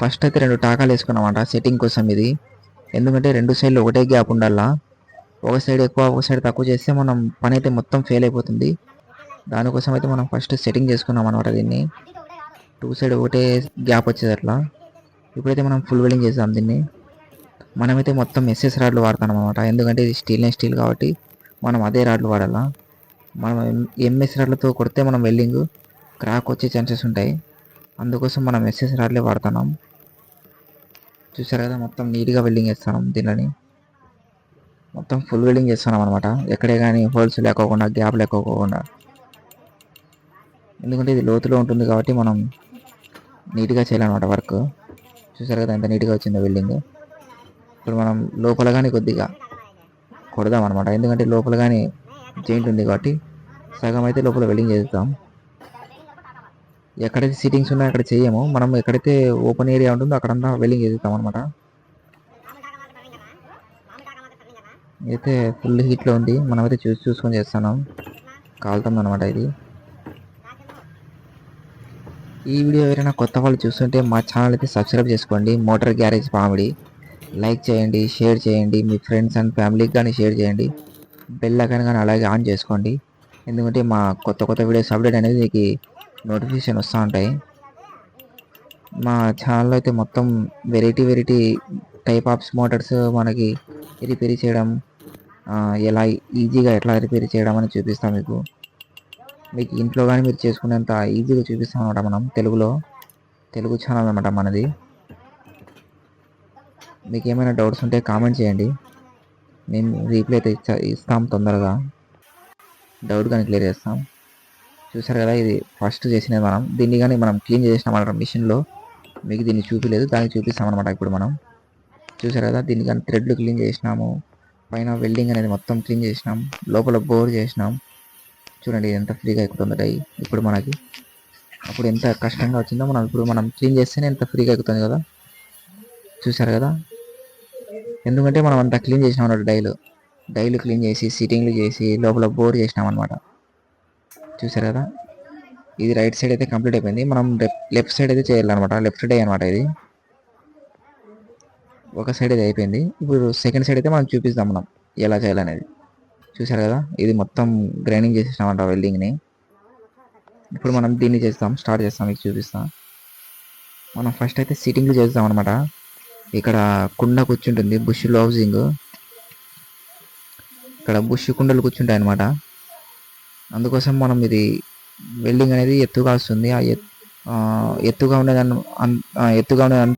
First అయితే 2 టాకాలు వేసుకున్నామంట setting కోసం ఇది. ఎందుకంటే 2 సైడ్లు ఒకటే గ్యాప్ ఉండాలా. ఒక సైడ్ ఎక్కువ ఒక సైడ్ తక్కువ చేస్తే మనం పని అయితే మొత్తం ఫెయిల్ అయిపోతుంది. దానికోసం అయితే మనం ఫస్ట్ సెట్టింగ్ చేసుకున్నాం అనమాట దీన్ని. 2 సైడ్ ఒకటే గ్యాప్ వచ్చేది అట్లా. ఇప్పుడైతే మనం ఫుల్ వెల్డింగ్ చేద్దాం దీన్ని. మనమైతే మొత్తం ఎస్ఎస్ రాడ్లు వాడతాం అనమాట. ఎందుకంటే ఇది స్టీల్ కాబట్టి మనం అదే రాడ్లు వాడాలా. మనం ఎంఎస్ రాడ్లతో కొడితే మనం వెల్డింగ్ క్రాక్ వచ్చే ఛాన్సెస్ ఉంటాయి. అందుకోసం మనం ఎస్ఎస్ రాడ్లే వాడుతున్నాం. చూసారు కదా, మొత్తం నీట్గా వెల్డింగ్ చేస్తున్నాం దీనిని. మొత్తం ఫుల్ వెల్డింగ్ చేస్తున్నాం అనమాట. ఎక్కడే కానీ హోల్స్ లేకోకుండా, గ్యాప్ లేకోకుండా. ఎందుకంటే ఇది లోతులో ఉంటుంది కాబట్టి మనం నీట్గా చేయాలన్నమాట వర్క్. చూసారు కదా ఎంత నీట్గా వచ్చిందో వెల్డింగ్. ఇప్పుడు మనం లోపల కానీ కొద్దిగా కొడదాం అనమాట. ఎందుకంటే లోపల కానీ జాయింట్ ఉంది కాబట్టి సగం అయితే లోపల వెల్డింగ్ చేస్తాం. ఎక్కడైతే సీటింగ్స్ ఉన్నాయో అక్కడ చేయము. మనం ఎక్కడైతే ఓపెన్ ఏరియా ఉంటుందో అక్కడంతా వెల్డింగ్ చేస్తాం అనమాట. అయితే ఫుల్ హీట్లో ఉంది. మనమైతే చూసుకొని చేస్తున్నాం. కాలుతుంది అనమాట ఇది. ఈ వీడియో ఎవరైనా కొత్త వాళ్ళు చూస్తుంటే మా ఛానల్ అయితే సబ్స్క్రైబ్ చేసుకోండి. మోటార్ గ్యారేజ్ కామెడీ లైక్ చేయండి, షేర్ చేయండి, మీ ఫ్రెండ్స్ అండ్ ఫ్యామిలీకి కానీ షేర్ చేయండి. బెల్ ఐకాన్ కానీ అలాగే ఆన్ చేసుకోండి. ఎందుకంటే మా కొత్త వీడియోస్ అప్డేట్ అనేది మీకు నోటిఫికేషన్ వస్తూ ఉంటాయి. మా ఛానల్లో అయితే మొత్తం వెరైటీ టైప్ ఆఫ్ మోటార్స్ మనకి రిపేర్ చేయడం, ఎలా ఈజీగా ఎట్లా రిపేర్ చేయడం అని చూపిస్తాం మీకు ఇంట్లో కానీ మీరు చేసుకునేంత ఈజీగా చూపిస్తాం అనమాట. మనం తెలుగు ఛానల్ అనమాట మనది. మీకు ఏమైనా డౌట్స్ ఉంటే కామెంట్ చేయండి, నేను రీప్లై అయితే ఇస్తాం తొందరగా. డౌట్ కానీ క్లియర్ చేస్తాం. చూసారు కదా, ఇది ఫస్ట్ చేసినది మనం. దీన్ని కానీ మనం క్లీన్ చేసినాం అన్నమాట మిషన్లో. మీకు దీన్ని చూపించలేదు, దానికి చూపిస్తాం అనమాట. ఇప్పుడు మనం చూసారు కదా, దీన్ని కానీ థ్రెడ్లు క్లీన్ చేసినాము. పైన వెల్డింగ్ అనేది మొత్తం క్లీన్ చేసినాం. లోపల బోర్ చేసినాం. చూడండి ఎంత ఫ్రీగా ఎక్కుతుందో డై. ఇప్పుడు మనకి అప్పుడు ఎంత కష్టంగా వచ్చిందో మనం క్లీన్ చేస్తేనే ఎంత ఫ్రీగా ఎక్కుతుంది కదా. చూసారు కదా, ఎందుకంటే మనం అంతా క్లీన్ చేసినాం అన్నమాట. డైలు క్లీన్ చేసి సిట్టింగ్లు చేసి లోపల బోర్ చేసినాం అనమాట. చూసారు కదా, ఇది రైట్ సైడ్ అయితే కంప్లీట్ అయిపోయింది. మనం లెఫ్ట్ సైడ్ అయితే చేయాలన్నమాట. లెఫ్ట్ సైడ్ అనమాట ఇది. ఒక సైడ్ అయితే అయిపోయింది. ఇప్పుడు సెకండ్ సైడ్ అయితే మనం చూపిస్తాం మనం ఎలా చేయాలనేది. చూసారు కదా, ఇది మొత్తం గ్రైండింగ్ చేసేసినామంట వెల్డింగ్ని. ఇప్పుడు మనం దీన్ని స్టార్ట్ చేస్తాం. మీకు చూపిస్తాం. మనం ఫస్ట్ అయితే సిట్టింగ్లు చేస్తాం అనమాట. ఇక్కడ కుండ కూర్చుంటుంది, బుష్ హౌసింగ్. ఇక్కడ బుష్ కుండలు కూర్చుంటాయి అనమాట. అందుకోసం మనం ఇది వెల్డింగ్ అనేది ఎత్తుగా వస్తుంది. ఎత్తుగా ఉండేదాన్ని